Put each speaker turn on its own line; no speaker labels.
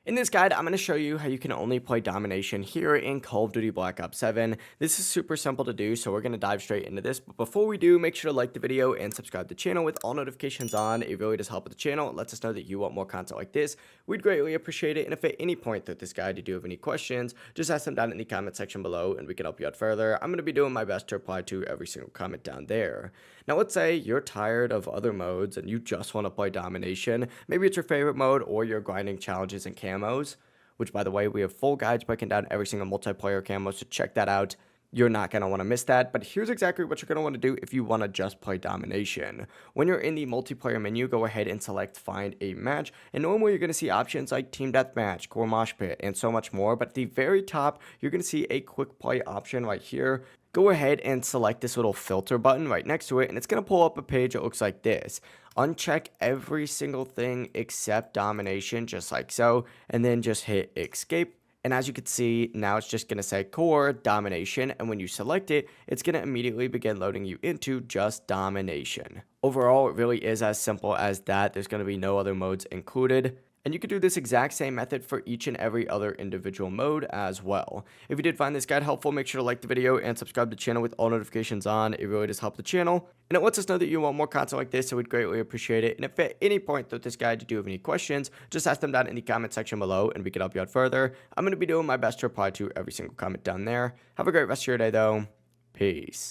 In this guide, I'm going to show you how you can only play Domination here in Call of Duty Black Ops 7. This is super simple to do, so we're going to dive straight into this. But before we do, make sure to like the video and subscribe to the channel with all notifications on. It really does help with the channel. It lets us know that you want more content like this. We'd greatly appreciate it. And if at any point throughout this guide you do have any questions, just ask them down in the comment section below and we can help you out further. I'm going to be doing my best to reply to every single comment down there. Now, let's say you're tired of other modes and you just want to play Domination. Maybe it's your favorite mode or you're grinding challenges and camos, which, by the way, we have full guides breaking down every single multiplayer camo, so check that out. You're not going to want to miss that, but here's exactly what you're going to want to do if you want to just play Domination. When you're in the multiplayer menu, go ahead and select Find a Match, and normally you're going to see options like Team Deathmatch, Core Mosh Pit, and so much more, but at the very top, you're going to see a quick play option right here. Go ahead and select this little filter button right next to it, and it's going to pull up a page that looks like this. Uncheck every single thing except Domination, just like so, and then just hit Escape. And as you can see, now it's just going to say Core Domination, and when you select it, it's going to immediately begin loading you into just Domination. Overall, it really is as simple as that. There's going to be no other modes included. And you can do this exact same method for each and every other individual mode as well. If you did find this guide helpful, make sure to like the video and subscribe to the channel with all notifications on. It really does help the channel. And it lets us know that you want more content like this, so we'd greatly appreciate it. And if at any point throughout this guide you do have any questions, just ask them down in the comment section below and we can help you out further. I'm going to be doing my best to reply to every single comment down there. Have a great rest of your day though. Peace.